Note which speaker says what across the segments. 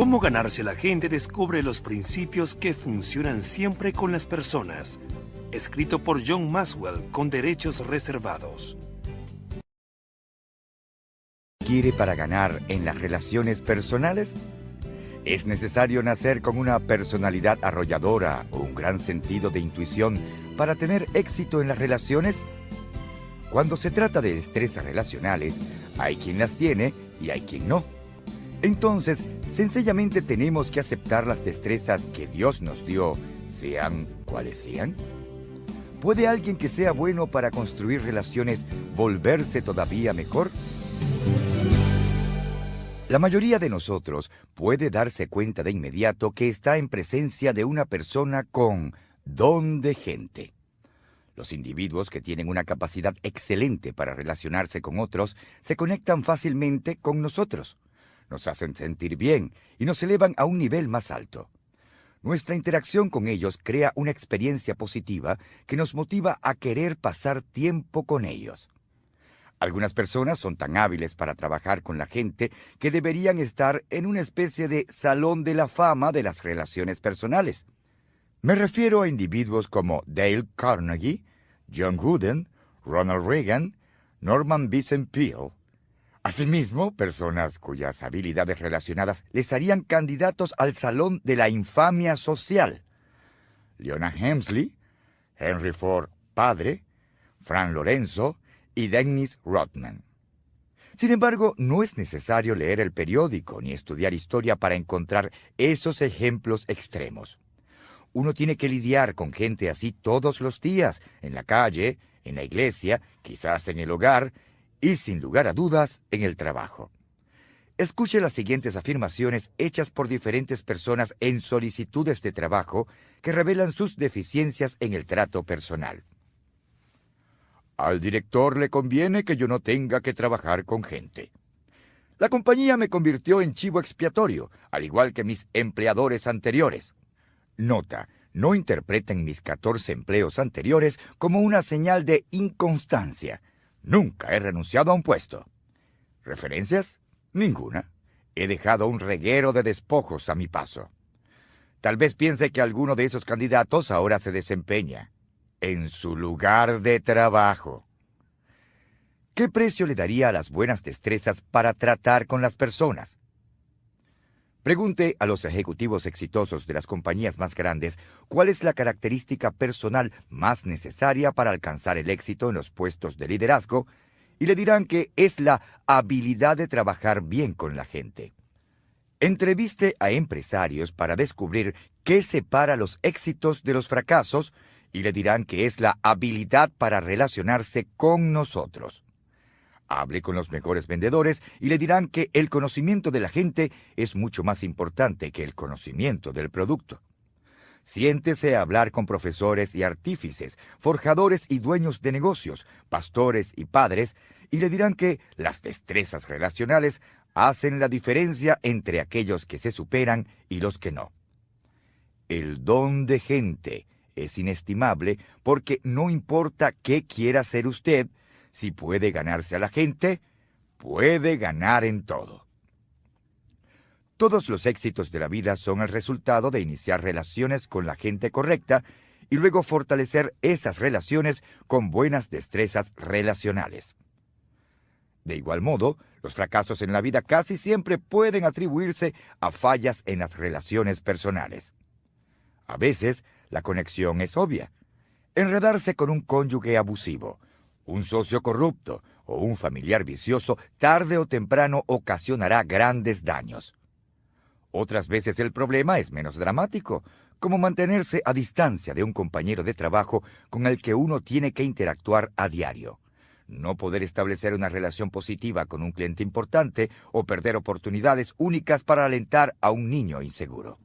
Speaker 1: Cómo ganarse a la gente descubre los principios que funcionan siempre con las personas. Escrito por John Maxwell con derechos reservados.
Speaker 2: ¿Quiere para ganar en las relaciones personales? ¿Es necesario nacer con una personalidad arrolladora o un gran sentido de intuición para tener éxito en las relaciones? Cuando se trata de destrezas relacionales, hay quien las tiene y hay quien no. Entonces, sencillamente tenemos que aceptar las destrezas que Dios nos dio, sean cuales sean. ¿Puede alguien que sea bueno para construir relaciones volverse todavía mejor? La mayoría de nosotros puede darse cuenta de inmediato que está en presencia de una persona con don de gente. Los individuos que tienen una capacidad excelente para relacionarse con otros se conectan fácilmente con nosotros. Nos hacen sentir bien y nos elevan a un nivel más alto. Nuestra interacción con ellos crea una experiencia positiva que nos motiva a querer pasar tiempo con ellos. Algunas personas son tan hábiles para trabajar con la gente que deberían estar en una especie de salón de la fama de las relaciones personales. Me refiero a individuos como Dale Carnegie, John Wooden, Ronald Reagan, Norman Vincent Peale. Asimismo, personas cuyas habilidades relacionadas les harían candidatos al Salón de la Infamia Social. Leonard Helmsley, Henry Ford padre, Frank Lorenzo y Dennis Rodman. Sin embargo, no es necesario leer el periódico ni estudiar historia para encontrar esos ejemplos extremos. Uno tiene que lidiar con gente así todos los días, en la calle, en la iglesia, quizás en el hogar, y sin lugar a dudas, en el trabajo. Escuche las siguientes afirmaciones hechas por diferentes personas en solicitudes de trabajo que revelan sus deficiencias en el trato personal. Al director le conviene que yo no tenga que trabajar con gente. La compañía me convirtió en chivo expiatorio, al igual que mis empleadores anteriores. Nota, no interpreten mis 14 empleos anteriores como una señal de inconstancia. Nunca he renunciado a un puesto. ¿Referencias? Ninguna. He dejado un reguero de despojos a mi paso. Tal vez piense que alguno de esos candidatos ahora se desempeña en su lugar de trabajo. ¿Qué precio le daría a las buenas destrezas para tratar con las personas? Pregunte a los ejecutivos exitosos de las compañías más grandes cuál es la característica personal más necesaria para alcanzar el éxito en los puestos de liderazgo y le dirán que es la habilidad de trabajar bien con la gente. Entreviste a empresarios para descubrir qué separa los éxitos de los fracasos y le dirán que es la habilidad para relacionarse con nosotros. Hable con los mejores vendedores y le dirán que el conocimiento de la gente es mucho más importante que el conocimiento del producto. Siéntese a hablar con profesores y artífices, forjadores y dueños de negocios, pastores y padres, y le dirán que las destrezas relacionales hacen la diferencia entre aquellos que se superan y los que no. El don de gente es inestimable porque no importa qué quiera hacer usted, si puede ganarse a la gente, puede ganar en todo. Todos los éxitos de la vida son el resultado de iniciar relaciones con la gente correcta y luego fortalecer esas relaciones con buenas destrezas relacionales. De igual modo, los fracasos en la vida casi siempre pueden atribuirse a fallas en las relaciones personales. A veces, la conexión es obvia. Enredarse con un cónyuge abusivo, un socio corrupto o un familiar vicioso tarde o temprano ocasionará grandes daños. Otras veces el problema es menos dramático, como mantenerse a distancia de un compañero de trabajo con el que uno tiene que interactuar a diario, no poder establecer una relación positiva con un cliente importante o perder oportunidades únicas para alentar a un niño inseguro.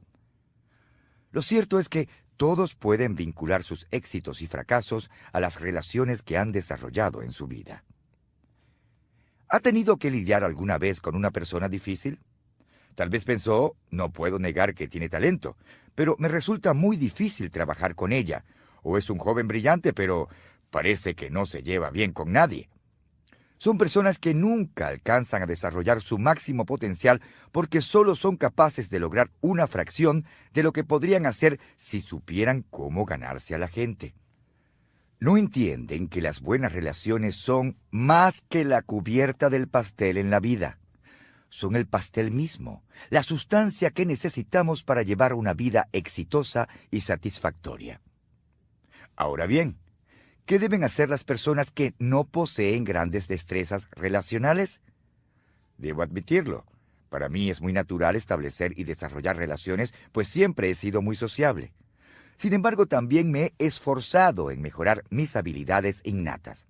Speaker 2: Lo cierto es que todos pueden vincular sus éxitos y fracasos a las relaciones que han desarrollado en su vida. ¿Ha tenido que lidiar alguna vez con una persona difícil? Tal vez pensó, no puedo negar que tiene talento, pero me resulta muy difícil trabajar con ella. O es un joven brillante, pero parece que no se lleva bien con nadie. Son personas que nunca alcanzan a desarrollar su máximo potencial porque solo son capaces de lograr una fracción de lo que podrían hacer si supieran cómo ganarse a la gente. No entienden que las buenas relaciones son más que la cubierta del pastel en la vida. Son el pastel mismo, la sustancia que necesitamos para llevar una vida exitosa y satisfactoria. Ahora bien, ¿qué deben hacer las personas que no poseen grandes destrezas relacionales? Debo admitirlo, para mí es muy natural establecer y desarrollar relaciones, pues siempre he sido muy sociable. Sin embargo, también me he esforzado en mejorar mis habilidades innatas.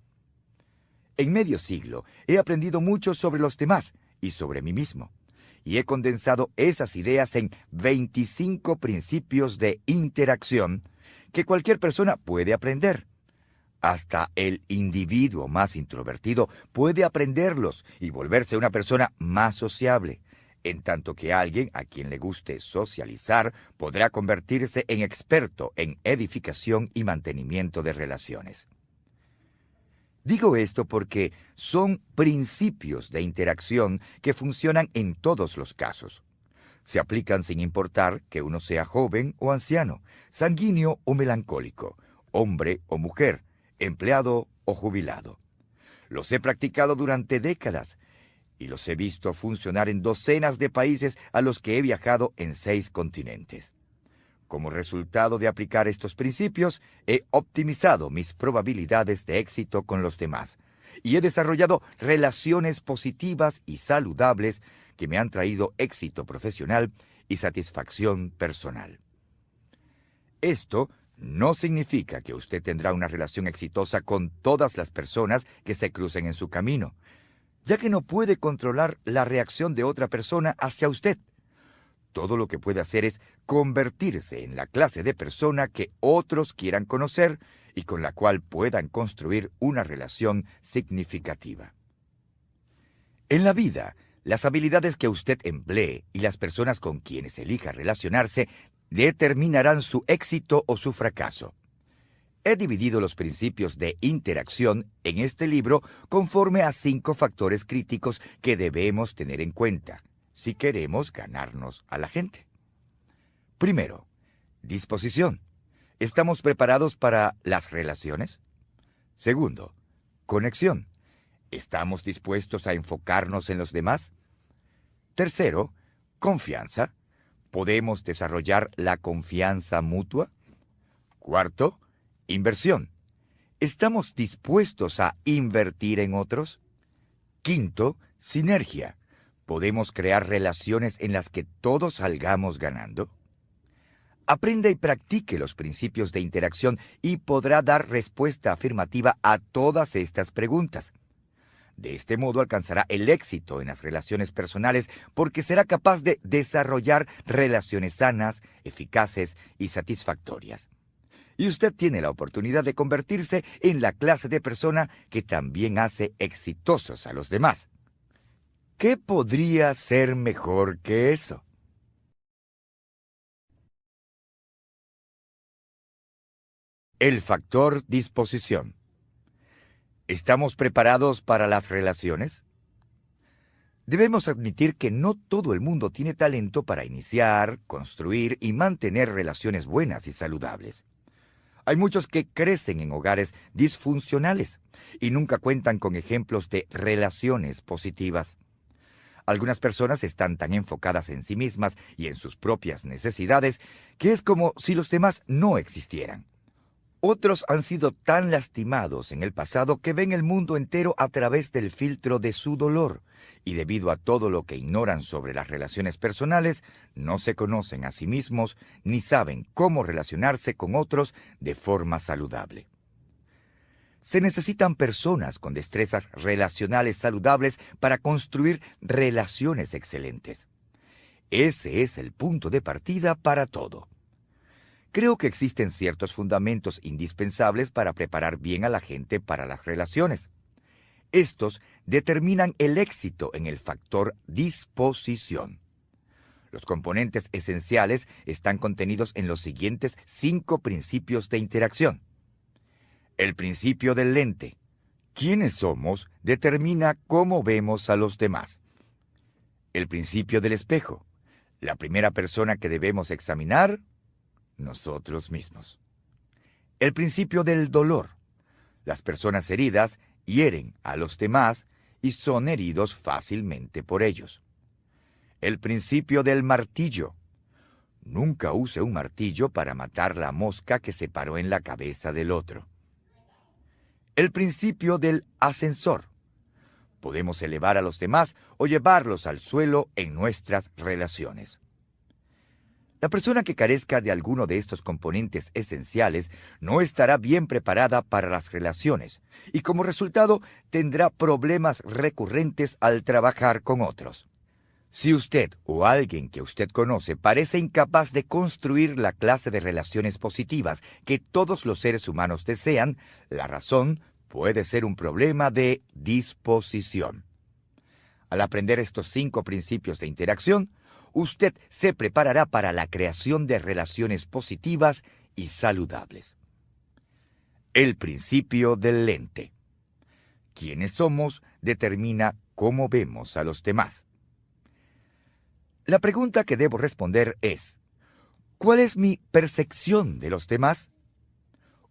Speaker 2: En medio siglo he aprendido mucho sobre los demás y sobre mí mismo, y he condensado esas ideas en 25 principios de interacción que cualquier persona puede aprender. Hasta el individuo más introvertido puede aprenderlos y volverse una persona más sociable, en tanto que alguien a quien le guste socializar podrá convertirse en experto en edificación y mantenimiento de relaciones. Digo esto porque son principios de interacción que funcionan en todos los casos. Se aplican sin importar que uno sea joven o anciano, sanguíneo o melancólico, hombre o mujer, empleado o jubilado. Los he practicado durante décadas y los he visto funcionar en docenas de países a los que he viajado en 6 continentes. Como resultado de aplicar estos principios, he optimizado mis probabilidades de éxito con los demás y he desarrollado relaciones positivas y saludables que me han traído éxito profesional y satisfacción personal. Esto no significa que usted tendrá una relación exitosa con todas las personas que se crucen en su camino, ya que no puede controlar la reacción de otra persona hacia usted. Todo lo que puede hacer es convertirse en la clase de persona que otros quieran conocer y con la cual puedan construir una relación significativa. En la vida, las habilidades que usted emplee y las personas con quienes elija relacionarse determinarán su éxito o su fracaso. He dividido los principios de interacción en este libro conforme a 5 factores críticos que debemos tener en cuenta si queremos ganarnos a la gente. Primero, disposición. ¿Estamos preparados para las relaciones? Segundo, conexión. ¿Estamos dispuestos a enfocarnos en los demás? Tercero, confianza. ¿Podemos desarrollar la confianza mutua? Cuarto, inversión. ¿Estamos dispuestos a invertir en otros? Quinto, sinergia. ¿Podemos crear relaciones en las que todos salgamos ganando? Aprenda y practique los principios de interacción y podrá dar respuesta afirmativa a todas estas preguntas. De este modo alcanzará el éxito en las relaciones personales porque será capaz de desarrollar relaciones sanas, eficaces y satisfactorias. Y usted tiene la oportunidad de convertirse en la clase de persona que también hace exitosos a los demás. ¿Qué podría ser mejor que eso? El factor disposición. ¿Estamos preparados para las relaciones? Debemos admitir que no todo el mundo tiene talento para iniciar, construir y mantener relaciones buenas y saludables. Hay muchos que crecen en hogares disfuncionales y nunca cuentan con ejemplos de relaciones positivas. Algunas personas están tan enfocadas en sí mismas y en sus propias necesidades que es como si los demás no existieran. Otros han sido tan lastimados en el pasado que ven el mundo entero a través del filtro de su dolor, y debido a todo lo que ignoran sobre las relaciones personales, no se conocen a sí mismos ni saben cómo relacionarse con otros de forma saludable. Se necesitan personas con destrezas relacionales saludables para construir relaciones excelentes. Ese es el punto de partida para todo. Creo que existen ciertos fundamentos indispensables para preparar bien a la gente para las relaciones. Estos determinan el éxito en el factor disposición. Los componentes esenciales están contenidos en los siguientes 5 principios de interacción. El principio del lente. Quiénes somos determina cómo vemos a los demás. El principio del espejo. La primera persona que debemos examinar, nosotros mismos. El principio del dolor. Las personas heridas hieren a los demás y son heridos fácilmente por ellos. El principio del martillo. Nunca use un martillo para matar la mosca que se paró en la cabeza del otro. El principio del ascensor. Podemos elevar a los demás o llevarlos al suelo en nuestras relaciones. La persona que carezca de alguno de estos componentes esenciales no estará bien preparada para las relaciones y como resultado tendrá problemas recurrentes al trabajar con otros. Si usted o alguien que usted conoce parece incapaz de construir la clase de relaciones positivas que todos los seres humanos desean, la razón puede ser un problema de disposición. Al aprender estos 5 principios de interacción, usted se preparará para la creación de relaciones positivas y saludables. El principio del lente. Quiénes somos determina cómo vemos a los demás. La pregunta que debo responder es, ¿cuál es mi percepción de los demás?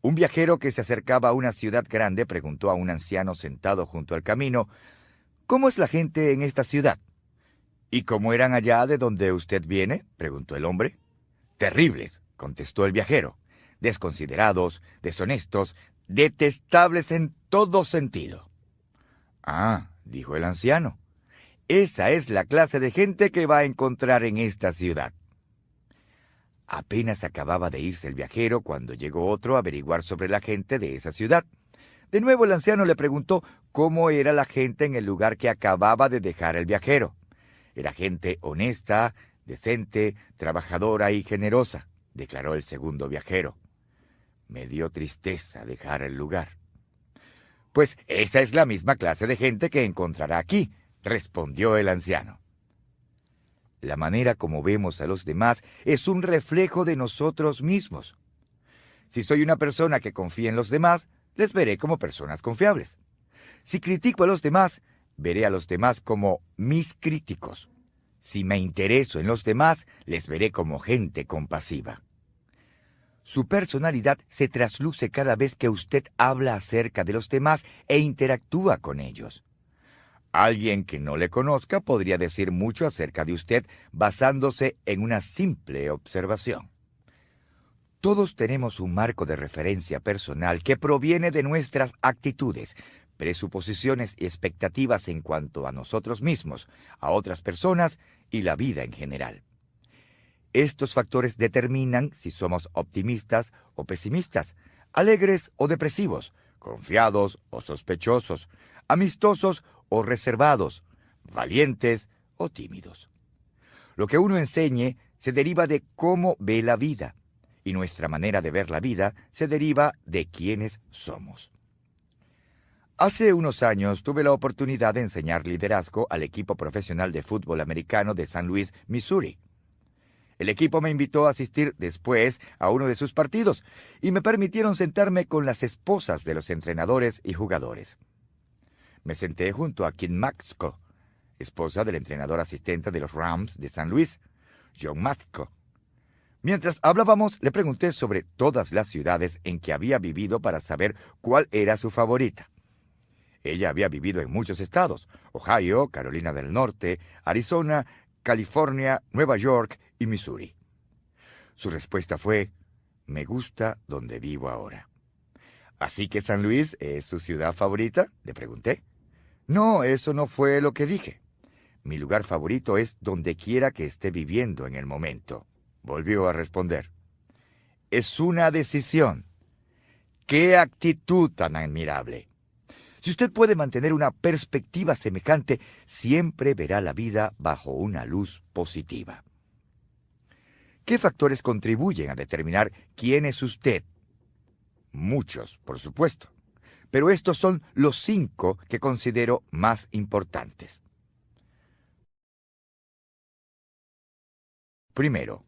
Speaker 2: Un viajero que se acercaba a una ciudad grande preguntó a un anciano sentado junto al camino, ¿cómo es la gente en esta ciudad? ¿Y cómo eran allá de donde usted viene?, preguntó el hombre. Terribles, contestó el viajero. Desconsiderados, deshonestos, detestables en todo sentido. Ah, dijo el anciano. Esa es la clase de gente que va a encontrar en esta ciudad. Apenas acababa de irse el viajero cuando llegó otro a averiguar sobre la gente de esa ciudad. De nuevo el anciano le preguntó cómo era la gente en el lugar que acababa de dejar el viajero. Era gente honesta, decente, trabajadora y generosa, declaró el segundo viajero. Me dio tristeza dejar el lugar. Pues esa es la misma clase de gente que encontrará aquí, respondió el anciano. La manera como vemos a los demás es un reflejo de nosotros mismos. Si soy una persona que confía en los demás, les veré como personas confiables. Si critico a los demás, veré a los demás como mis críticos. Si me intereso en los demás, les veré como gente compasiva. Su personalidad se trasluce cada vez que usted habla acerca de los demás e interactúa con ellos. Alguien que no le conozca podría decir mucho acerca de usted basándose en una simple observación. Todos tenemos un marco de referencia personal que proviene de nuestras actitudes, presuposiciones y expectativas en cuanto a nosotros mismos, a otras personas y la vida en general. Estos factores determinan si somos optimistas o pesimistas, alegres o depresivos, confiados o sospechosos, amistosos o reservados, valientes o tímidos. Lo que uno enseñe se deriva de cómo ve la vida, y nuestra manera de ver la vida se deriva de quiénes somos. Hace unos años tuve la oportunidad de enseñar liderazgo al equipo profesional de fútbol americano de San Luis, Missouri. El equipo me invitó a asistir después a uno de sus partidos y me permitieron sentarme con las esposas de los entrenadores y jugadores. Me senté junto a Kim Maxco, esposa del entrenador asistente de los Rams de San Luis, John Maxco. Mientras hablábamos, le pregunté sobre todas las ciudades en que había vivido para saber cuál era su favorita. Ella había vivido en muchos estados: Ohio, Carolina del Norte, Arizona, California, Nueva York y Missouri. Su respuesta fue: me gusta donde vivo ahora. ¿Así que San Luis es su ciudad favorita?, le pregunté. No, eso no fue lo que dije. Mi lugar favorito es donde quiera que esté viviendo en el momento, volvió a responder. Es una decisión. ¡Qué actitud tan admirable! Si usted puede mantener una perspectiva semejante, siempre verá la vida bajo una luz positiva. ¿Qué factores contribuyen a determinar quién es usted? Muchos, por supuesto, pero estos son los 5 que considero más importantes. Primero,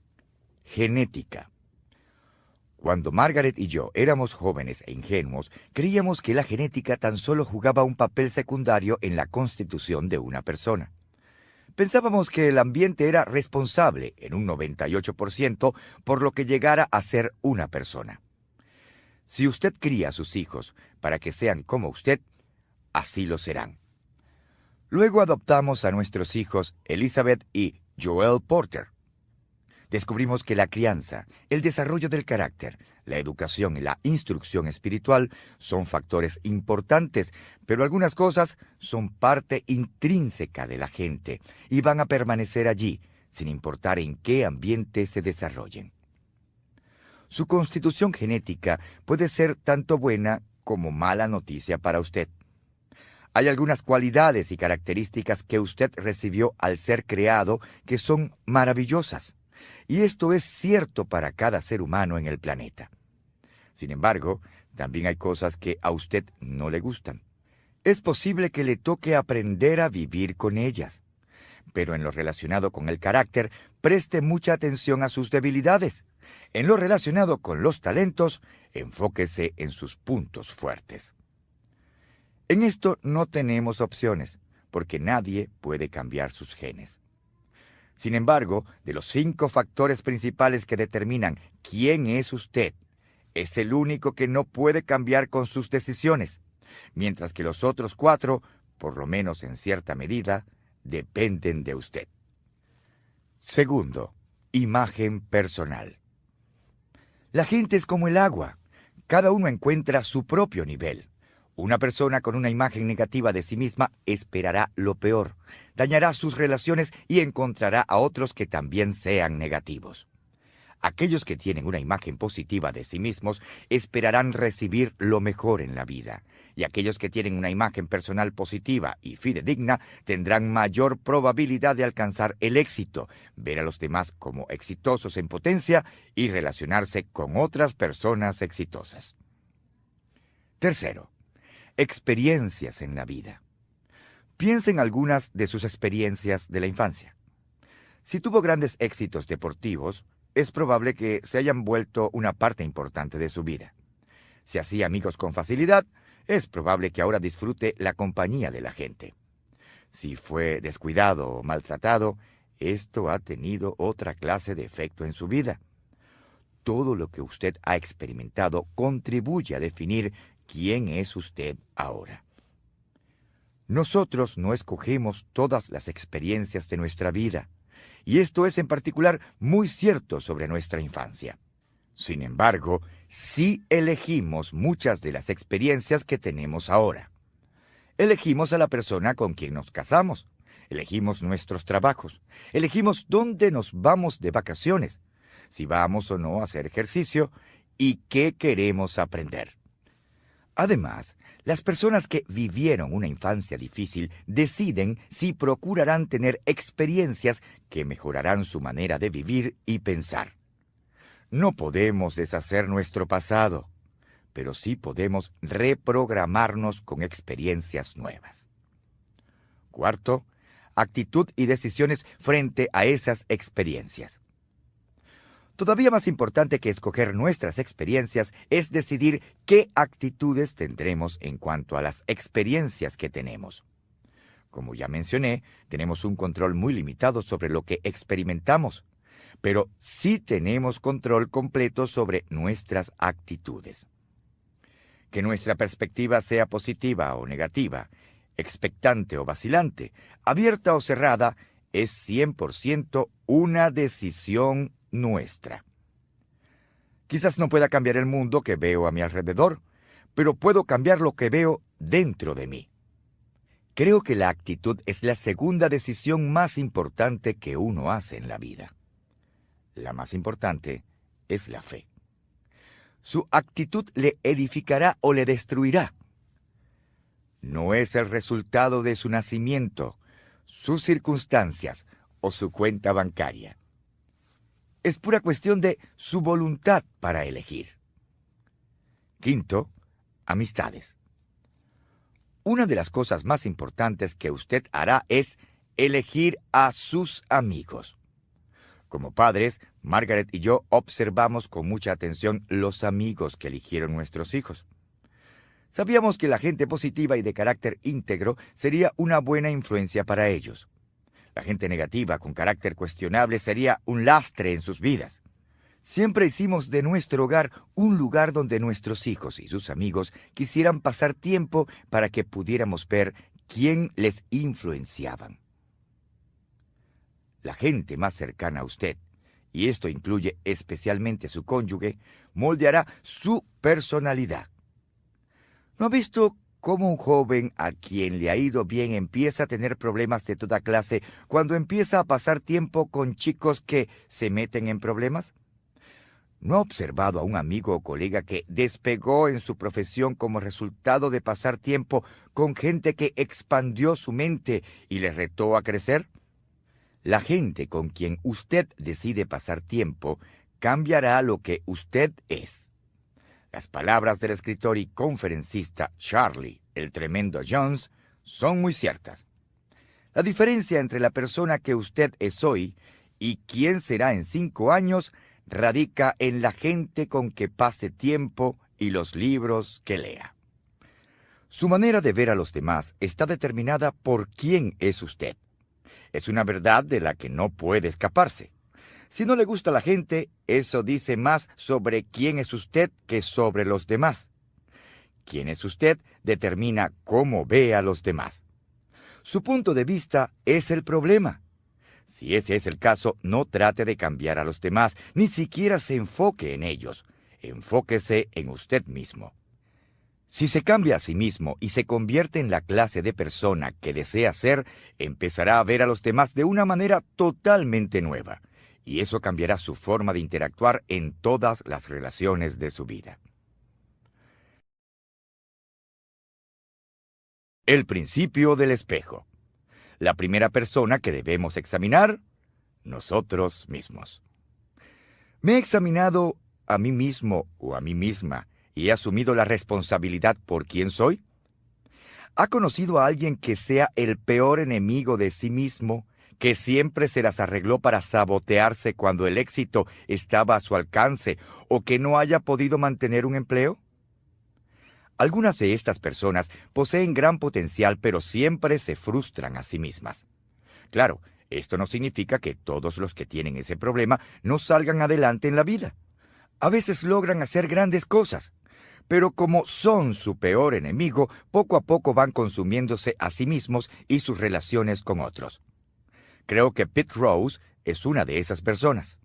Speaker 2: genética. Cuando Margaret y yo éramos jóvenes e ingenuos, creíamos que la genética tan solo jugaba un papel secundario en la constitución de una persona. Pensábamos que el ambiente era responsable en un 98% por lo que llegara a ser una persona. Si usted cría a sus hijos para que sean como usted, así lo serán. Luego adoptamos a nuestros hijos Elizabeth y Joel Porter. Descubrimos que la crianza, el desarrollo del carácter, la educación y la instrucción espiritual son factores importantes, pero algunas cosas son parte intrínseca de la gente y van a permanecer allí, sin importar en qué ambiente se desarrollen. Su constitución genética puede ser tanto buena como mala noticia para usted. Hay algunas cualidades y características que usted recibió al ser creado que son maravillosas. Y esto es cierto para cada ser humano en el planeta. Sin embargo, también hay cosas que a usted no le gustan. Es posible que le toque aprender a vivir con ellas. Pero en lo relacionado con el carácter, preste mucha atención a sus debilidades. En lo relacionado con los talentos, enfóquese en sus puntos fuertes. En esto no tenemos opciones, porque nadie puede cambiar sus genes. Sin embargo, de los 5 factores principales que determinan quién es usted, es el único que no puede cambiar con sus decisiones, mientras que los otros 4, por lo menos en cierta medida, dependen de usted. Segundo, imagen personal. La gente es como el agua. Cada uno encuentra su propio nivel. Una persona con una imagen negativa de sí misma esperará lo peor, dañará sus relaciones y encontrará a otros que también sean negativos. Aquellos que tienen una imagen positiva de sí mismos esperarán recibir lo mejor en la vida, y aquellos que tienen una imagen personal positiva y fidedigna tendrán mayor probabilidad de alcanzar el éxito, ver a los demás como exitosos en potencia y relacionarse con otras personas exitosas. Tercero, experiencias en la vida. Piensa en algunas de sus experiencias de la infancia. Si tuvo grandes éxitos deportivos, es probable que se hayan vuelto una parte importante de su vida. Si hacía amigos con facilidad, es probable que ahora disfrute la compañía de la gente. Si fue descuidado o maltratado, esto ha tenido otra clase de efecto en su vida. Todo lo que usted ha experimentado contribuye a definir quién es usted ahora. Nosotros no escogemos todas las experiencias de nuestra vida, y esto es en particular muy cierto sobre nuestra infancia. Sin embargo, sí elegimos muchas de las experiencias que tenemos ahora. Elegimos a la persona con quien nos casamos, elegimos nuestros trabajos, elegimos dónde nos vamos de vacaciones, si vamos o no a hacer ejercicio y qué queremos aprender. Además, las personas que vivieron una infancia difícil deciden si procurarán tener experiencias que mejorarán su manera de vivir y pensar. No podemos deshacer nuestro pasado, pero sí podemos reprogramarnos con experiencias nuevas. Cuarto, actitud y decisiones frente a esas experiencias. Todavía más importante que escoger nuestras experiencias es decidir qué actitudes tendremos en cuanto a las experiencias que tenemos. Como ya mencioné, tenemos un control muy limitado sobre lo que experimentamos, pero sí tenemos control completo sobre nuestras actitudes. Que nuestra perspectiva sea positiva o negativa, expectante o vacilante, abierta o cerrada, es 100% una decisión nuestra. Quizás no pueda cambiar el mundo que veo a mi alrededor, pero puedo cambiar lo que veo dentro de mí. Creo que la actitud es la segunda decisión más importante que uno hace en la vida. La más importante es la fe. Su actitud le edificará o le destruirá. No es el resultado de su nacimiento, sus circunstancias o su cuenta bancaria. Es pura cuestión de su voluntad para elegir. Quinto, amistades. Una de las cosas más importantes que usted hará es elegir a sus amigos. Como padres, Margaret y yo observamos con mucha atención los amigos que eligieron nuestros hijos. Sabíamos que la gente positiva y de carácter íntegro sería una buena influencia para ellos. La gente negativa con carácter cuestionable sería un lastre en sus vidas. Siempre hicimos de nuestro hogar un lugar donde nuestros hijos y sus amigos quisieran pasar tiempo para que pudiéramos ver quién les influenciaban. La gente más cercana a usted, y esto incluye especialmente su cónyuge, moldeará su personalidad. ¿No ha visto cómo un joven a quien le ha ido bien empieza a tener problemas de toda clase cuando empieza a pasar tiempo con chicos que se meten en problemas? ¿No ha observado a un amigo o colega que despegó en su profesión como resultado de pasar tiempo con gente que expandió su mente y le retó a crecer? La gente con quien usted decide pasar tiempo cambiará lo que usted es. Las palabras del escritor y conferencista Charlie, el tremendo Jones, son muy ciertas. La diferencia entre la persona que usted es hoy y quién será en 5 años radica en la gente con que pase tiempo y los libros que lea. Su manera de ver a los demás está determinada por quién es usted. Es una verdad de la que no puede escaparse. Si no le gusta a la gente, eso dice más sobre quién es usted que sobre los demás. Quién es usted determina cómo ve a los demás. Su punto de vista es el problema. Si ese es el caso, no trate de cambiar a los demás, ni siquiera se enfoque en ellos. Enfóquese en usted mismo. Si se cambia a sí mismo y se convierte en la clase de persona que desea ser, empezará a ver a los demás de una manera totalmente nueva, y eso cambiará su forma de interactuar en todas las relaciones de su vida. El principio del espejo. La primera persona que debemos examinar, nosotros mismos. ¿Me he examinado a mí mismo o a mí misma y he asumido la responsabilidad por quién soy? ¿Ha conocido a alguien que sea el peor enemigo de sí mismo, que siempre se las arregló para sabotearse cuando el éxito estaba a su alcance o que no haya podido mantener un empleo? Algunas de estas personas poseen gran potencial, pero siempre se frustran a sí mismas. Claro, esto no significa que todos los que tienen ese problema no salgan adelante en la vida. A veces logran hacer grandes cosas, pero como son su peor enemigo, poco a poco van consumiéndose a sí mismos y sus relaciones con otros. Creo que Pete Rose es una de esas personas.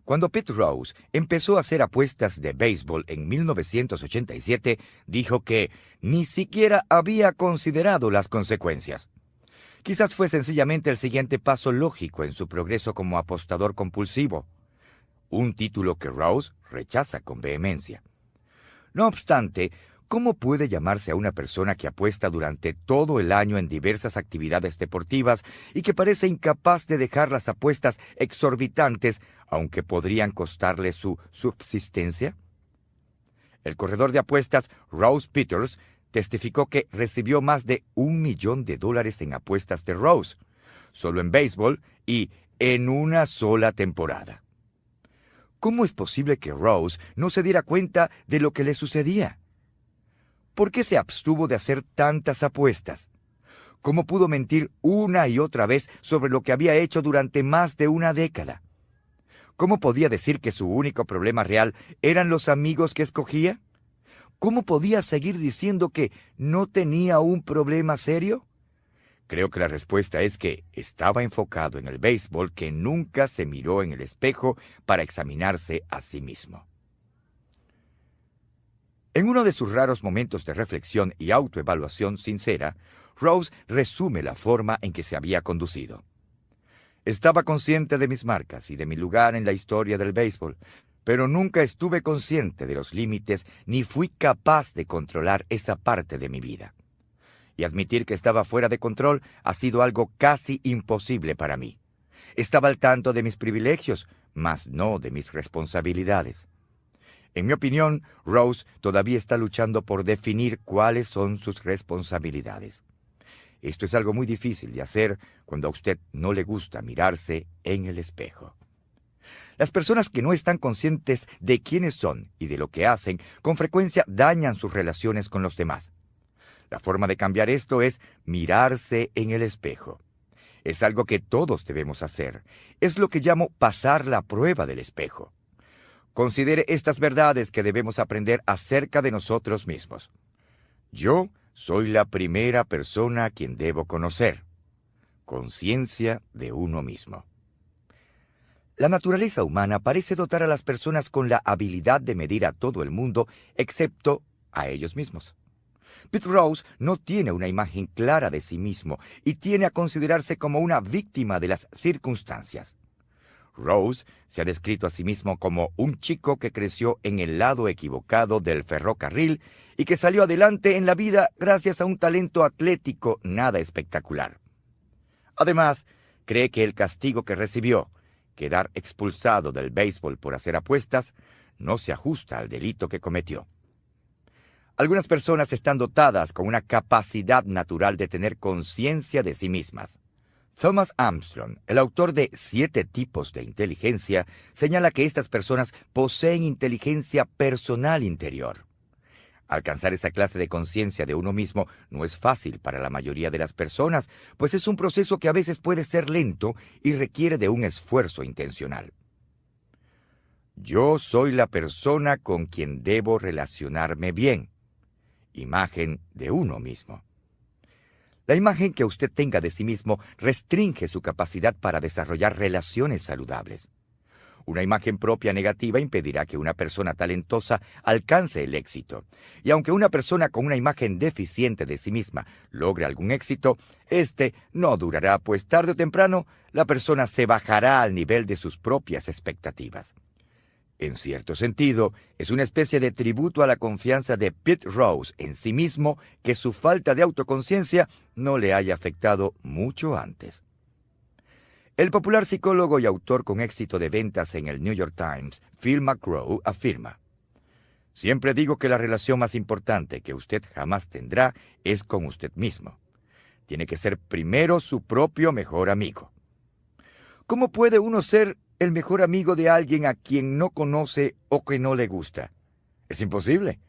Speaker 2: Cuando Pete Rose empezó a hacer apuestas de béisbol en 1987, dijo que ni siquiera había considerado las consecuencias. Quizás fue sencillamente el siguiente paso lógico en su progreso como apostador compulsivo, un título que Rose rechaza con vehemencia. No obstante, ¿cómo puede llamarse a una persona que apuesta durante todo el año en diversas actividades deportivas y que parece incapaz de dejar las apuestas exorbitantes, aunque podrían costarle su subsistencia? El corredor de apuestas Rose Peters testificó que recibió más de $1 millón en apuestas de Rose, solo en béisbol y en una sola temporada. ¿Cómo es posible que Rose no se diera cuenta de lo que le sucedía? ¿Por qué se abstuvo de hacer tantas apuestas? ¿Cómo pudo mentir una y otra vez sobre lo que había hecho durante más de una década? ¿Cómo podía decir que su único problema real eran los amigos que escogía? ¿Cómo podía seguir diciendo que no tenía un problema serio? Creo que la respuesta es que estaba enfocado en el béisbol, que nunca se miró en el espejo para examinarse a sí mismo. En uno de sus raros momentos de reflexión y autoevaluación sincera, Rose resume la forma en que se había conducido. Estaba consciente de mis marcas y de mi lugar en la historia del béisbol, pero nunca estuve consciente de los límites ni fui capaz de controlar esa parte de mi vida. Y admitir que estaba fuera de control ha sido algo casi imposible para mí. Estaba al tanto de mis privilegios, mas no de mis responsabilidades. En mi opinión, Rose todavía está luchando por definir cuáles son sus responsabilidades. Esto es algo muy difícil de hacer cuando a usted no le gusta mirarse en el espejo. Las personas que no están conscientes de quiénes son y de lo que hacen, con frecuencia dañan sus relaciones con los demás. La forma de cambiar esto es mirarse en el espejo. Es algo que todos debemos hacer. Es lo que llamo pasar la prueba del espejo. Considere estas verdades que debemos aprender acerca de nosotros mismos. Yo soy la primera persona a quien debo conocer. Conciencia de uno mismo. La naturaleza humana parece dotar a las personas con la habilidad de medir a todo el mundo, excepto a ellos mismos. Pete Rose no tiene una imagen clara de sí mismo y tiene a considerarse como una víctima de las circunstancias. Rose se ha descrito a sí mismo como un chico que creció en el lado equivocado del ferrocarril y que salió adelante en la vida gracias a un talento atlético nada espectacular. Además, cree que el castigo que recibió, quedar expulsado del béisbol por hacer apuestas, no se ajusta al delito que cometió. Algunas personas están dotadas con una capacidad natural de tener conciencia de sí mismas. Thomas Armstrong, el autor de 7 tipos de inteligencia, señala que estas personas poseen inteligencia personal interior. Alcanzar esa clase de conciencia de uno mismo no es fácil para la mayoría de las personas, pues es un proceso que a veces puede ser lento y requiere de un esfuerzo intencional. Yo soy la persona con quien debo relacionarme bien. Imagen de uno mismo. La imagen que usted tenga de sí mismo restringe su capacidad para desarrollar relaciones saludables. Una imagen propia negativa impedirá que una persona talentosa alcance el éxito. Y aunque una persona con una imagen deficiente de sí misma logre algún éxito, este no durará, pues tarde o temprano la persona se bajará al nivel de sus propias expectativas. En cierto sentido, es una especie de tributo a la confianza de Pete Rose en sí mismo que su falta de autoconciencia no le haya afectado mucho antes. El popular psicólogo y autor con éxito de ventas en el New York Times, Phil McGraw, afirma: «Siempre digo que la relación más importante que usted jamás tendrá es con usted mismo. Tiene que ser primero su propio mejor amigo». ¿Cómo puede uno ser el mejor amigo de alguien a quien no conoce o que no le gusta? Es imposible.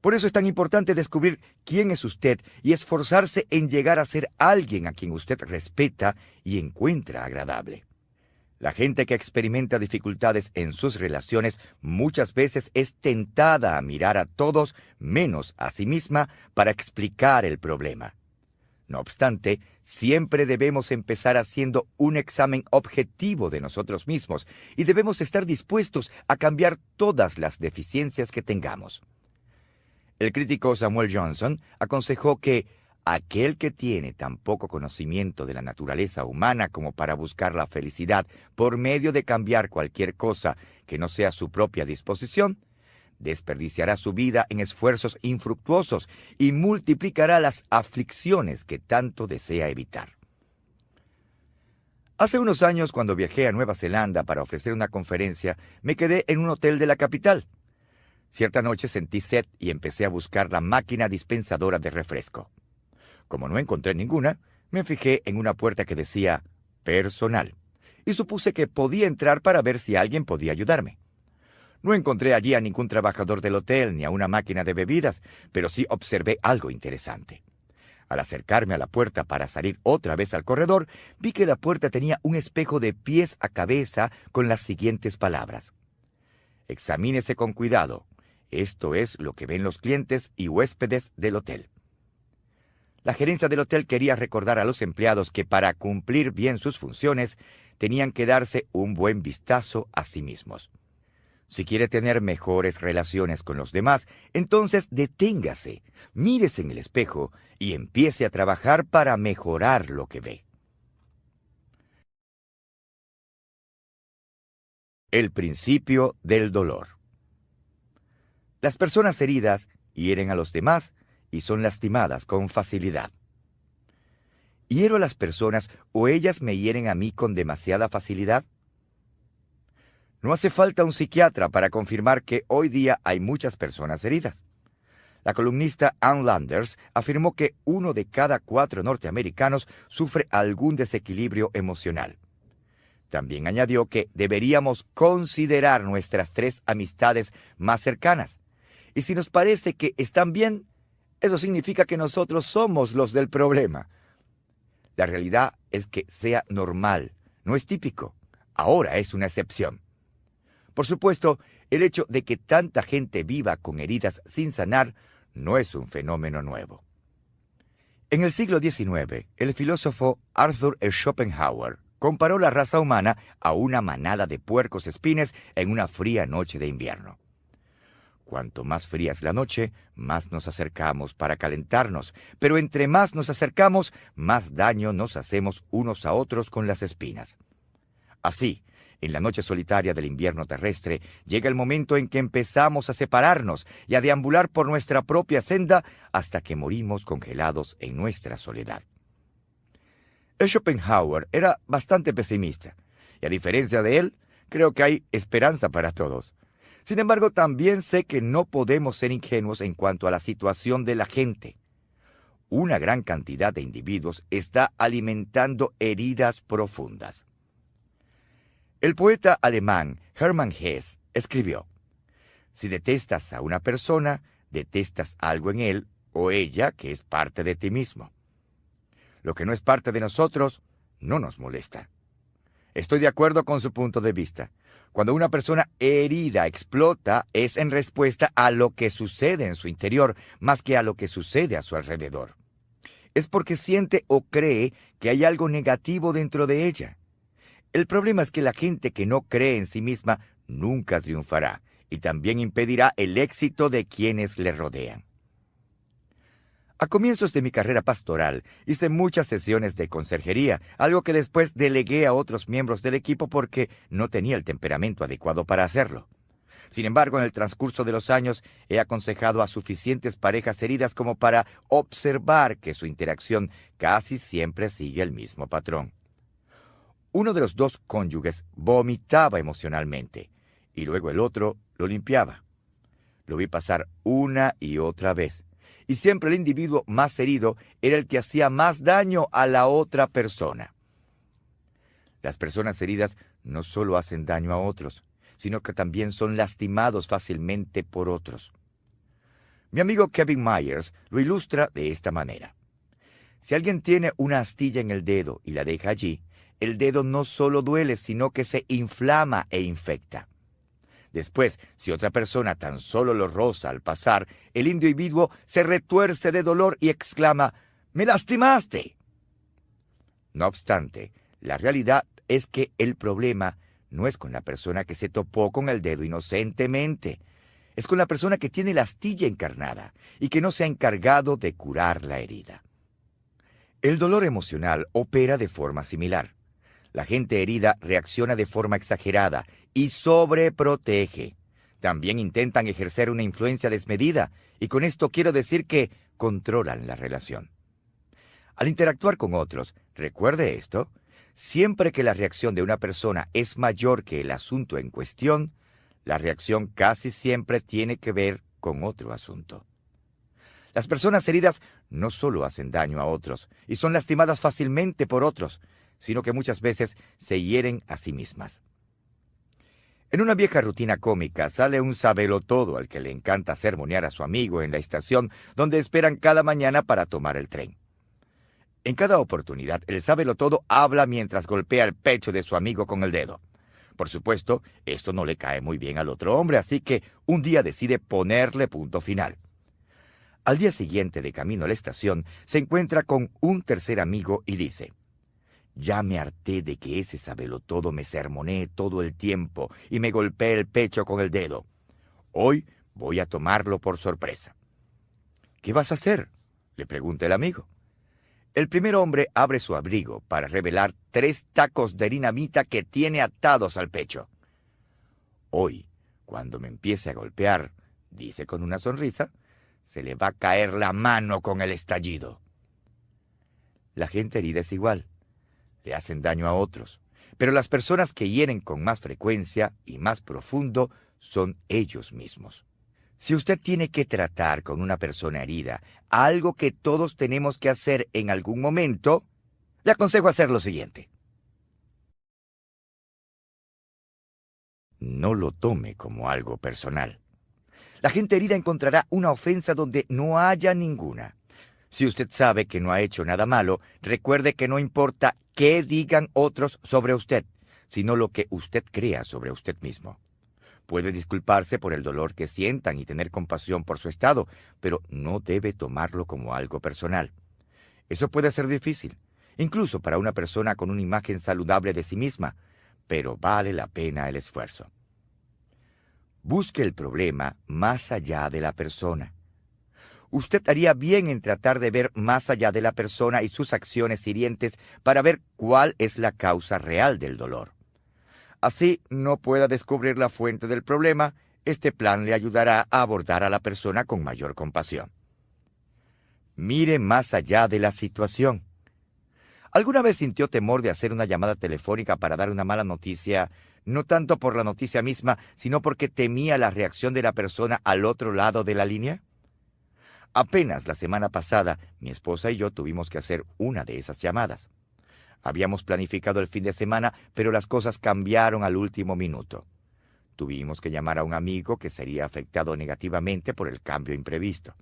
Speaker 2: Por eso es tan importante descubrir quién es usted y esforzarse en llegar a ser alguien a quien usted respeta y encuentra agradable. La gente que experimenta dificultades en sus relaciones muchas veces es tentada a mirar a todos menos a sí misma para explicar el problema. No obstante, siempre debemos empezar haciendo un examen objetivo de nosotros mismos y debemos estar dispuestos a cambiar todas las deficiencias que tengamos. El crítico Samuel Johnson aconsejó que aquel que tiene tan poco conocimiento de la naturaleza humana como para buscar la felicidad por medio de cambiar cualquier cosa que no sea su propia disposición, desperdiciará su vida en esfuerzos infructuosos y multiplicará las aflicciones que tanto desea evitar. Hace unos años, cuando viajé a Nueva Zelanda para ofrecer una conferencia, me quedé en un hotel de la capital. Cierta noche sentí sed y empecé a buscar la máquina dispensadora de refresco. Como no encontré ninguna, me fijé en una puerta que decía «personal» y supuse que podía entrar para ver si alguien podía ayudarme. No encontré allí a ningún trabajador del hotel ni a una máquina de bebidas, pero sí observé algo interesante. Al acercarme a la puerta para salir otra vez al corredor, vi que la puerta tenía un espejo de pies a cabeza con las siguientes palabras: «Examínese con cuidado. Esto es lo que ven los clientes y huéspedes del hotel». La gerencia del hotel quería recordar a los empleados que para cumplir bien sus funciones tenían que darse un buen vistazo a sí mismos. Si quiere tener mejores relaciones con los demás, entonces deténgase, mírese en el espejo y empiece a trabajar para mejorar lo que ve. El principio del dolor. Las personas heridas hieren a los demás y son lastimadas con facilidad. ¿Hiero a las personas o ellas me hieren a mí con demasiada facilidad? No hace falta un psiquiatra para confirmar que hoy día hay muchas personas heridas. La columnista Ann Landers afirmó que 1 de cada 4 norteamericanos sufre algún desequilibrio emocional. También añadió que deberíamos considerar nuestras 3 amistades más cercanas. Y si nos parece que están bien, eso significa que nosotros somos los del problema. La realidad es que sea normal, no es típico. Ahora es una excepción. Por supuesto, el hecho de que tanta gente viva con heridas sin sanar no es un fenómeno nuevo. En el siglo XIX, el filósofo Arthur Schopenhauer comparó la raza humana a una manada de puercos espines en una fría noche de invierno. Cuanto más fría es la noche, más nos acercamos para calentarnos, pero entre más nos acercamos, más daño nos hacemos unos a otros con las espinas. Así, en la noche solitaria del invierno terrestre, llega el momento en que empezamos a separarnos y a deambular por nuestra propia senda hasta que morimos congelados en nuestra soledad. Schopenhauer era bastante pesimista, y a diferencia de él, creo que hay esperanza para todos. Sin embargo, también sé que no podemos ser ingenuos en cuanto a la situación de la gente. Una gran cantidad de individuos está alimentando heridas profundas. El poeta alemán Hermann Hesse escribió: si detestas a una persona, detestas algo en él o ella que es parte de ti mismo. Lo que no es parte de nosotros no nos molesta. Estoy de acuerdo con su punto de vista. Cuando una persona herida explota, es en respuesta a lo que sucede en su interior, más que a lo que sucede a su alrededor. Es porque siente o cree que hay algo negativo dentro de ella. El problema es que la gente que no cree en sí misma nunca triunfará y también impedirá el éxito de quienes le rodean. A comienzos de mi carrera pastoral, hice muchas sesiones de conserjería, algo que después delegué a otros miembros del equipo porque no tenía el temperamento adecuado para hacerlo. Sin embargo, en el transcurso de los años, he aconsejado a suficientes parejas heridas como para observar que su interacción casi siempre sigue el mismo patrón. Uno de los 2 cónyuges vomitaba emocionalmente, y luego el otro lo limpiaba. Lo vi pasar una y otra vez. Y siempre el individuo más herido era el que hacía más daño a la otra persona. Las personas heridas no solo hacen daño a otros, sino que también son lastimados fácilmente por otros. Mi amigo Kevin Myers lo ilustra de esta manera. Si alguien tiene una astilla en el dedo y la deja allí, el dedo no solo duele, sino que se inflama e infecta. Después, si otra persona tan solo lo roza al pasar, el individuo se retuerce de dolor y exclama: ¡me lastimaste! No obstante, la realidad es que el problema no es con la persona que se topó con el dedo inocentemente. Es con la persona que tiene la astilla encarnada y que no se ha encargado de curar la herida. El dolor emocional opera de forma similar. La gente herida reacciona de forma exagerada y sobreprotege. También intentan ejercer una influencia desmedida, y con esto quiero decir que controlan la relación. Al interactuar con otros, recuerde esto: siempre que la reacción de una persona es mayor que el asunto en cuestión, la reacción casi siempre tiene que ver con otro asunto. Las personas heridas no solo hacen daño a otros y son lastimadas fácilmente por otros, sino que muchas veces se hieren a sí mismas. En una vieja rutina cómica sale un sabelotodo al que le encanta sermonear a su amigo en la estación donde esperan cada mañana para tomar el tren. En cada oportunidad, el sabelotodo habla mientras golpea el pecho de su amigo con el dedo. Por supuesto, esto no le cae muy bien al otro hombre, así que un día decide ponerle punto final. Al día siguiente, de camino a la estación, se encuentra con un tercer amigo y dice: ya me harté de que ese sabelotodo me sermonee todo el tiempo y me golpee el pecho con el dedo. Hoy voy a tomarlo por sorpresa. ¿Qué vas a hacer?, le pregunta el amigo. El primer hombre abre su abrigo para revelar 3 tacos de dinamita que tiene atados al pecho. Hoy, cuando me empiece a golpear, dice con una sonrisa, se le va a caer la mano con el estallido. La gente herida es igual. Le hacen daño a otros, pero las personas que hieren con más frecuencia y más profundo son ellos mismos. Si usted tiene que tratar con una persona herida, algo que todos tenemos que hacer en algún momento, le aconsejo hacer lo siguiente. No lo tome como algo personal. La gente herida encontrará una ofensa donde no haya ninguna. Si usted sabe que no ha hecho nada malo, recuerde que no importa qué digan otros sobre usted, sino lo que usted crea sobre usted mismo. Puede disculparse por el dolor que sientan y tener compasión por su estado, pero no debe tomarlo como algo personal. Eso puede ser difícil, incluso para una persona con una imagen saludable de sí misma, pero vale la pena el esfuerzo. Busque el problema más allá de la persona. Usted haría bien en tratar de ver más allá de la persona y sus acciones hirientes para ver cuál es la causa real del dolor. Así no pueda descubrir la fuente del problema, este plan le ayudará a abordar a la persona con mayor compasión. Mire más allá de la situación. ¿Alguna vez sintió temor de hacer una llamada telefónica para dar una mala noticia, no tanto por la noticia misma, sino porque temía la reacción de la persona al otro lado de la línea? Apenas la semana pasada, mi esposa y yo tuvimos que hacer una de esas llamadas. Habíamos planificado el fin de semana, pero las cosas cambiaron al último minuto. Tuvimos que llamar a un amigo que sería afectado negativamente por el cambio imprevisto.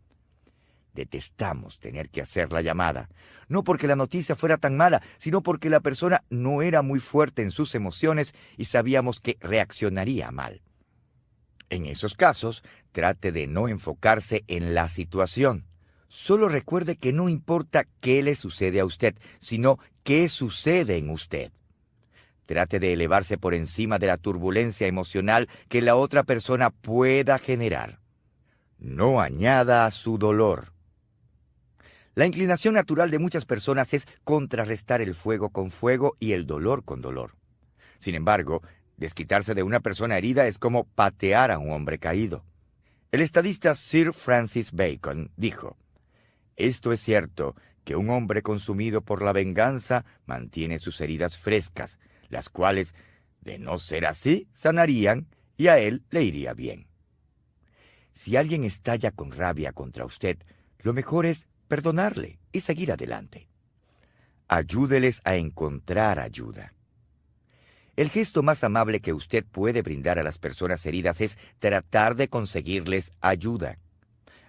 Speaker 2: Detestamos tener que hacer la llamada, no porque la noticia fuera tan mala, sino porque la persona no era muy fuerte en sus emociones y sabíamos que reaccionaría mal. En esos casos, trate de no enfocarse en la situación. Solo recuerde que no importa qué le sucede a usted, sino qué sucede en usted. Trate de elevarse por encima de la turbulencia emocional que la otra persona pueda generar. No añada a su dolor. La inclinación natural de muchas personas es contrarrestar el fuego con fuego y el dolor con dolor. Sin embargo, desquitarse de una persona herida es como patear a un hombre caído. El estadista Sir Francis Bacon dijo: «Esto es cierto, que un hombre consumido por la venganza mantiene sus heridas frescas, las cuales, de no ser así, sanarían y a él le iría bien». Si alguien estalla con rabia contra usted, lo mejor es perdonarle y seguir adelante. Ayúdeles a encontrar ayuda. El gesto más amable que usted puede brindar a las personas heridas es tratar de conseguirles ayuda.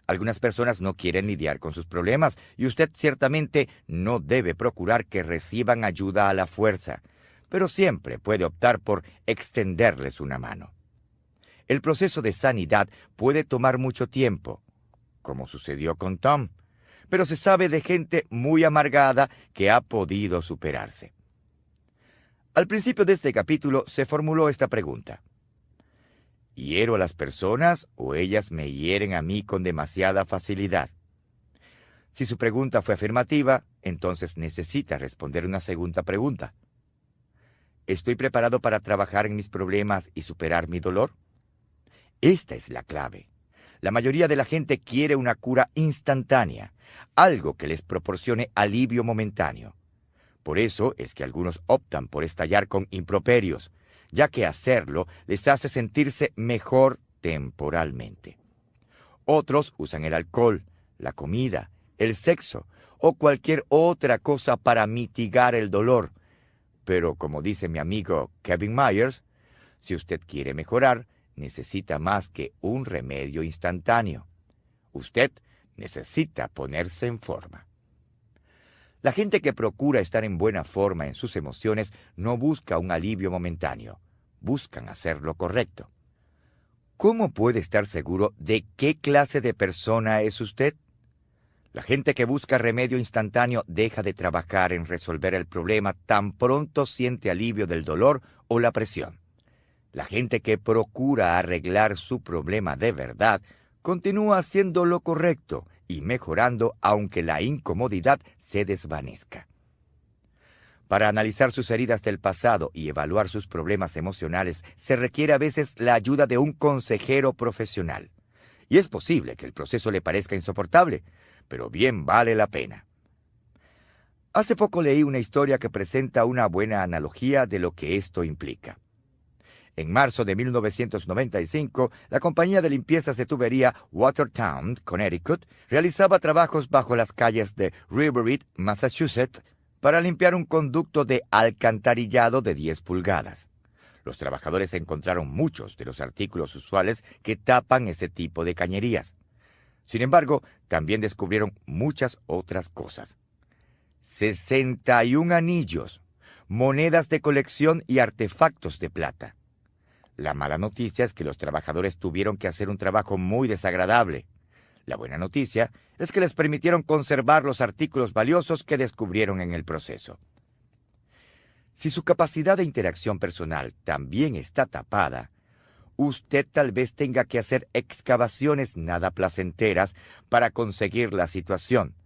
Speaker 2: Algunas personas no quieren lidiar con sus problemas y usted ciertamente no debe procurar que reciban ayuda a la fuerza, pero siempre puede optar por extenderles una mano. El proceso de sanidad puede tomar mucho tiempo, como sucedió con Tom, pero se sabe de gente muy amargada que ha podido superarse. Al principio de este capítulo se formuló esta pregunta: ¿hiero a las personas o ellas me hieren a mí con demasiada facilidad? Si su pregunta fue afirmativa, entonces necesita responder una segunda pregunta. ¿Estoy preparado para trabajar en mis problemas y superar mi dolor? Esta es la clave. La mayoría de la gente quiere una cura instantánea, algo que les proporcione alivio momentáneo. Por eso es que algunos optan por estallar con improperios, ya que hacerlo les hace sentirse mejor temporalmente. Otros usan el alcohol, la comida, el sexo o cualquier otra cosa para mitigar el dolor. Pero como dice mi amigo Kevin Myers, si usted quiere mejorar, necesita más que un remedio instantáneo. Usted necesita ponerse en forma. La gente que procura estar en buena forma en sus emociones no busca un alivio momentáneo, buscan hacer lo correcto. ¿Cómo puede estar seguro de qué clase de persona es usted? La gente que busca remedio instantáneo deja de trabajar en resolver el problema tan pronto siente alivio del dolor o la presión. La gente que procura arreglar su problema de verdad continúa haciendo lo correcto y mejorando aunque la incomodidad se desvanezca. Para analizar sus heridas del pasado y evaluar sus problemas emocionales se requiere a veces la ayuda de un consejero profesional. Y es posible que el proceso le parezca insoportable, pero bien vale la pena. Hace poco leí una historia que presenta una buena analogía de lo que esto implica. En marzo de 1995, la compañía de limpiezas de tubería Watertown, Connecticut, realizaba trabajos bajo las calles de Riverhead, Massachusetts, para limpiar un conducto de alcantarillado de 10 pulgadas. Los trabajadores encontraron muchos de los artículos usuales que tapan ese tipo de cañerías. Sin embargo, también descubrieron muchas otras cosas. 61 anillos, monedas de colección y artefactos de plata. La mala noticia es que los trabajadores tuvieron que hacer un trabajo muy desagradable. La buena noticia es que les permitieron conservar los artículos valiosos que descubrieron en el proceso. Si su capacidad de interacción personal también está tapada, usted tal vez tenga que hacer excavaciones nada placenteras para conseguir la situación,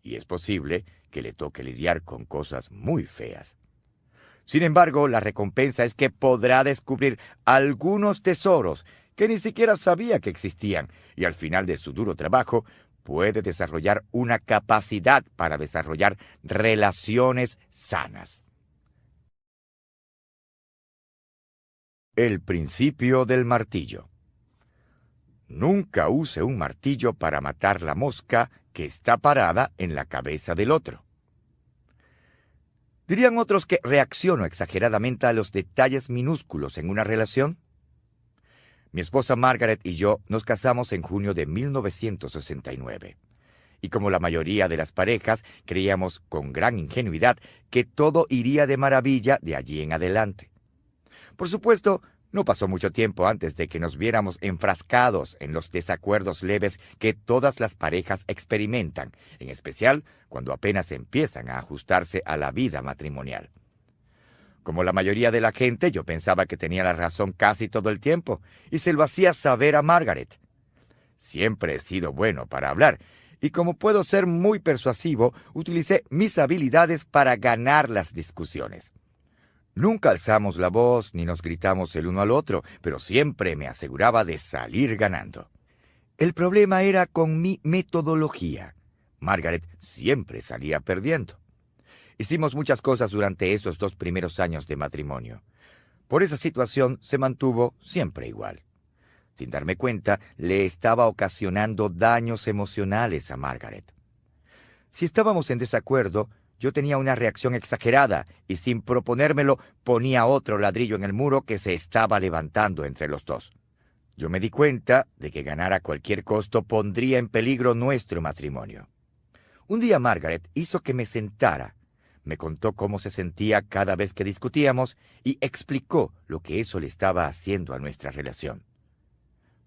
Speaker 2: y es posible que le toque lidiar con cosas muy feas. Sin embargo, la recompensa es que podrá descubrir algunos tesoros que ni siquiera sabía que existían, y al final de su duro trabajo puede desarrollar una capacidad para desarrollar relaciones sanas. El principio del martillo. Nunca use un martillo para matar la mosca que está parada en la cabeza del otro. ¿Dirían otros que reacciono exageradamente a los detalles minúsculos en una relación? Mi esposa Margaret y yo nos casamos en junio de 1969. Y como la mayoría de las parejas, creíamos con gran ingenuidad que todo iría de maravilla de allí en adelante. Por supuesto, no pasó mucho tiempo antes de que nos viéramos enfrascados en los desacuerdos leves que todas las parejas experimentan, en especial cuando apenas empiezan a ajustarse a la vida matrimonial. Como la mayoría de la gente, yo pensaba que tenía la razón casi todo el tiempo, y se lo hacía saber a Margaret. Siempre he sido bueno para hablar, y como puedo ser muy persuasivo, utilicé mis habilidades para ganar las discusiones. Nunca alzamos la voz ni nos gritamos el uno al otro, pero siempre me aseguraba de salir ganando. El problema era con mi metodología. Margaret siempre salía perdiendo. Hicimos muchas cosas durante esos 2 primeros años de matrimonio. Por esa situación se mantuvo siempre igual. Sin darme cuenta, le estaba ocasionando daños emocionales a Margaret. Si estábamos en desacuerdo, yo tenía una reacción exagerada y sin proponérmelo ponía otro ladrillo en el muro que se estaba levantando entre los dos. Yo me di cuenta de que ganar a cualquier costo pondría en peligro nuestro matrimonio. Un día Margaret hizo que me sentara, me contó cómo se sentía cada vez que discutíamos y explicó lo que eso le estaba haciendo a nuestra relación.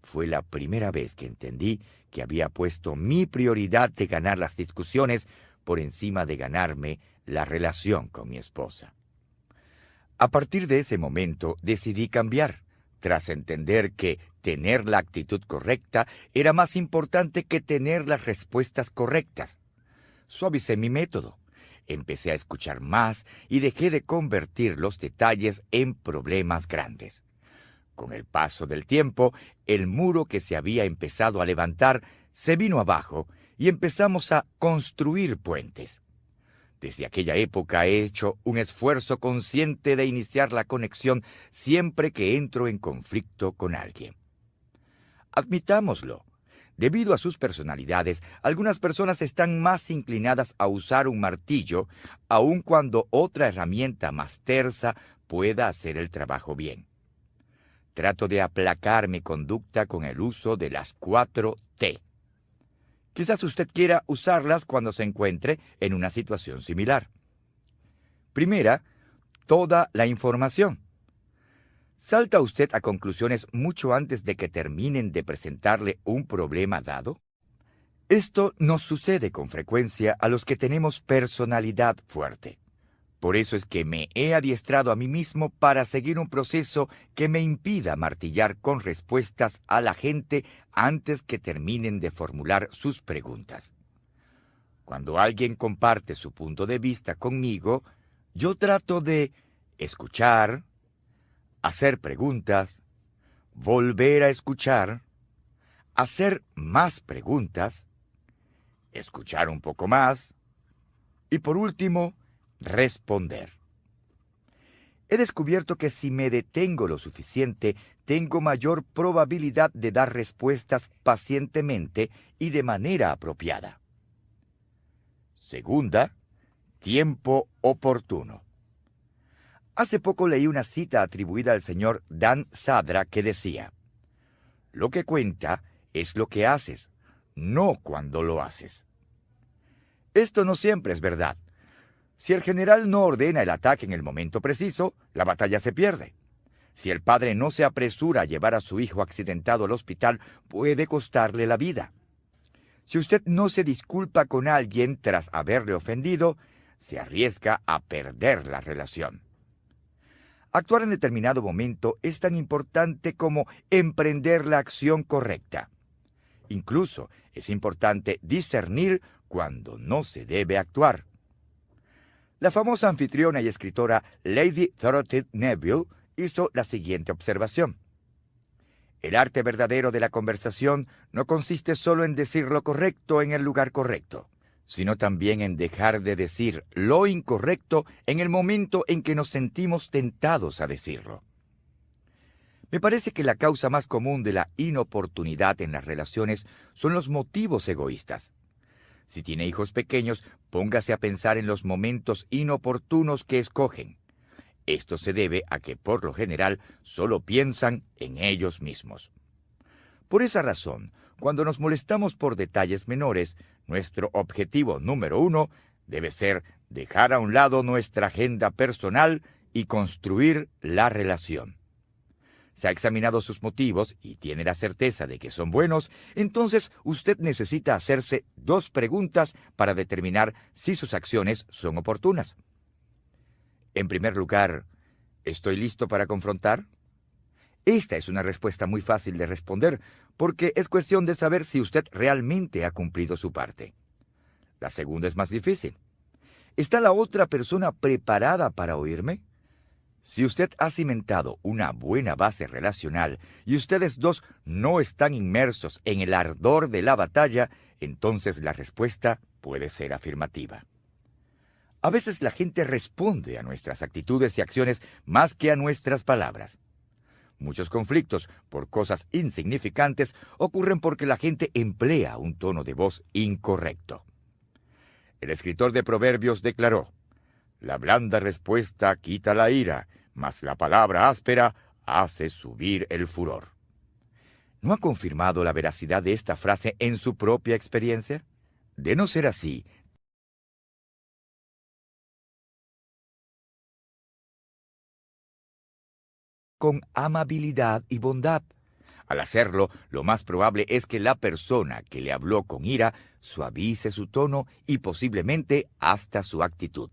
Speaker 2: Fue la primera vez que entendí que había puesto mi prioridad de ganar las discusiones por encima de ganarme la relación con mi esposa. A partir de ese momento decidí cambiar, tras entender que tener la actitud correcta era más importante que tener las respuestas correctas. Suavicé mi método, empecé a escuchar más y dejé de convertir los detalles en problemas grandes. Con el paso del tiempo, el muro que se había empezado a levantar se vino abajo y empezamos a construir puentes. Desde aquella época he hecho un esfuerzo consciente de iniciar la conexión siempre que entro en conflicto con alguien. Admitámoslo, debido a sus personalidades, algunas personas están más inclinadas a usar un martillo, aun cuando otra herramienta más tersa pueda hacer el trabajo bien. Trato de aplacar mi conducta con el uso de las 4 T. Quizás usted quiera usarlas cuando se encuentre en una situación similar. Primera, toda la información. ¿Salta usted a conclusiones mucho antes de que terminen de presentarle un problema dado? Esto nos sucede con frecuencia a los que tenemos personalidad fuerte. Por eso es que me he adiestrado a mí mismo para seguir un proceso que me impida martillar con respuestas a la gente antes que terminen de formular sus preguntas. Cuando alguien comparte su punto de vista conmigo, yo trato de escuchar, hacer preguntas, volver a escuchar, hacer más preguntas, escuchar un poco más y, por último, responder. he descubierto que si me detengo lo suficiente, tengo mayor probabilidad de dar respuestas pacientemente y de manera apropiada. Segunda, tiempo oportuno. Hace poco leí una cita atribuida al señor Dan Sadra que decía: «Lo que cuenta es lo que haces, no cuando lo haces». Esto no siempre es verdad. Si el general no ordena el ataque en el momento preciso, la batalla se pierde. Si el padre no se apresura a llevar a su hijo accidentado al hospital, puede costarle la vida. Si usted no se disculpa con alguien tras haberle ofendido, se arriesga a perder la relación. Actuar en determinado momento es tan importante como emprender la acción correcta. Incluso es importante discernir cuando no se debe actuar. La famosa anfitriona y escritora Lady Dorothy Neville hizo la siguiente observación: «El arte verdadero de la conversación no consiste solo en decir lo correcto en el lugar correcto, sino también en dejar de decir lo incorrecto en el momento en que nos sentimos tentados a decirlo». Me parece que la causa más común de la inoportunidad en las relaciones son los motivos egoístas. Si tiene hijos pequeños, póngase a pensar en los momentos inoportunos que escogen. Esto se debe a que, por lo general, solo piensan en ellos mismos. Por esa razón, cuando nos molestamos por detalles menores, nuestro objetivo número 1 debe ser dejar a un lado nuestra agenda personal y construir la relación. Si ha examinado sus motivos y tiene la certeza de que son buenos, entonces usted necesita hacerse 2 preguntas para determinar si sus acciones son oportunas. En primer lugar, ¿estoy listo para confrontar? Esta es una respuesta muy fácil de responder, porque es cuestión de saber si usted realmente ha cumplido su parte. La segunda es más difícil. ¿Está la otra persona preparada para oírme? Si usted ha cimentado una buena base relacional y ustedes dos no están inmersos en el ardor de la batalla, entonces la respuesta puede ser afirmativa. A veces la gente responde a nuestras actitudes y acciones más que a nuestras palabras. Muchos conflictos por cosas insignificantes ocurren porque la gente emplea un tono de voz incorrecto. El escritor de Proverbios declaró: «La blanda respuesta quita la ira, mas la palabra áspera hace subir el furor». ¿No ha confirmado la veracidad de esta frase en su propia experiencia? De no ser así, con amabilidad y bondad. Al hacerlo, lo más probable es que la persona que le habló con ira suavice su tono y posiblemente hasta su actitud.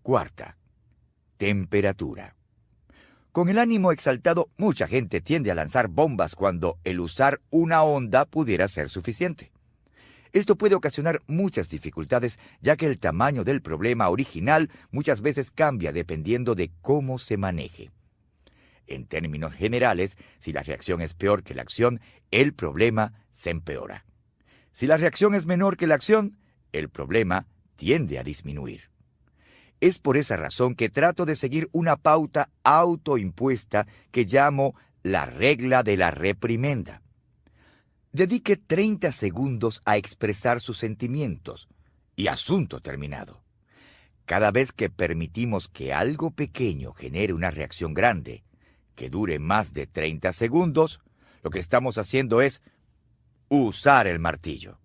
Speaker 2: Cuarta, temperatura. Con el ánimo exaltado, mucha gente tiende a lanzar bombas cuando el usar una onda pudiera ser suficiente. Esto puede ocasionar muchas dificultades, ya que el tamaño del problema original muchas veces cambia dependiendo de cómo se maneje. En términos generales, si la reacción es peor que la acción, el problema se empeora. Si la reacción es menor que la acción, el problema tiende a disminuir. Es por esa razón que trato de seguir una pauta autoimpuesta que llamo la regla de la reprimenda. Dedique 30 segundos a expresar sus sentimientos y asunto terminado. Cada vez que permitimos que algo pequeño genere una reacción grande, que dure más de 30 segundos, lo que estamos haciendo es usar el martillo.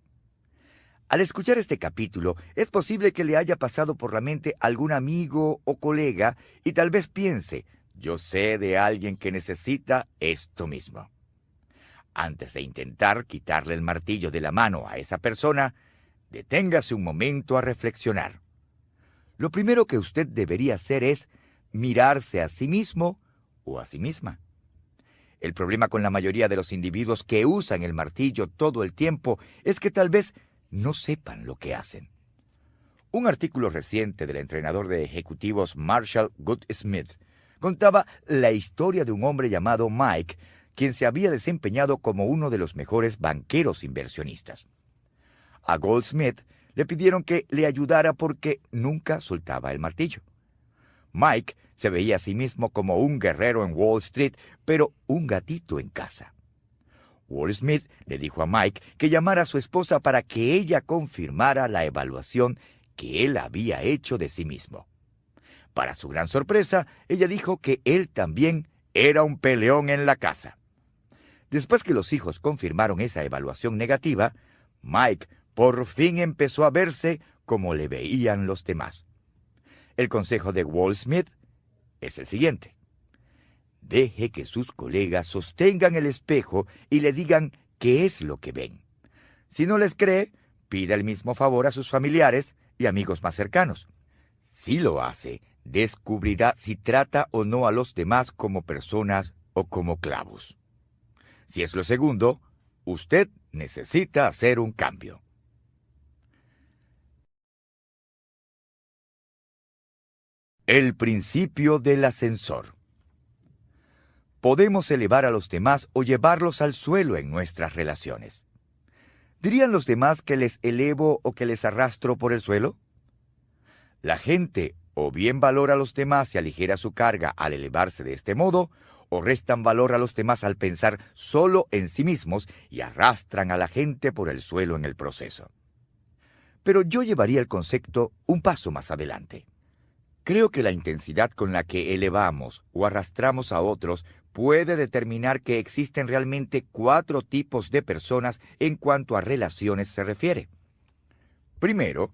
Speaker 2: Al escuchar este capítulo, es posible que le haya pasado por la mente algún amigo o colega y tal vez piense: yo sé de alguien que necesita esto mismo. Antes de intentar quitarle el martillo de la mano a esa persona, deténgase un momento a reflexionar. Lo primero que usted debería hacer es mirarse a sí mismo o a sí misma. El problema con la mayoría de los individuos que usan el martillo todo el tiempo es que tal vez no sepan lo que hacen. Un artículo reciente del entrenador de ejecutivos Marshall Goldsmith contaba la historia de un hombre llamado Mike, quien se había desempeñado como uno de los mejores banqueros inversionistas. A Goldsmith le pidieron que le ayudara porque nunca soltaba el martillo. Mike se veía a sí mismo como un guerrero en Wall Street, pero un gatito en casa. Walt Smith le dijo a Mike que llamara a su esposa para que ella confirmara la evaluación que él había hecho de sí mismo. Para su gran sorpresa, ella dijo que él también era un peleón en la casa. Después que los hijos confirmaron esa evaluación negativa, Mike por fin empezó a verse como le veían los demás. El consejo de Walt Smith es el siguiente: deje que sus colegas sostengan el espejo y le digan qué es lo que ven. Si no les cree, pida el mismo favor a sus familiares y amigos más cercanos. Si lo hace, descubrirá si trata o no a los demás como personas o como clavos. Si es lo segundo, usted necesita hacer un cambio. El principio del ascensor. Podemos elevar a los demás o llevarlos al suelo en nuestras relaciones. ¿Dirían los demás que les elevo o que les arrastro por el suelo? La gente o bien valora a los demás y aligera su carga al elevarse de este modo, o restan valor a los demás al pensar solo en sí mismos y arrastran a la gente por el suelo en el proceso. Pero yo llevaría el concepto un paso más adelante. Creo que la intensidad con la que elevamos o arrastramos a otros puede determinar que existen realmente 4 tipos de personas en cuanto a relaciones se refiere. Primero,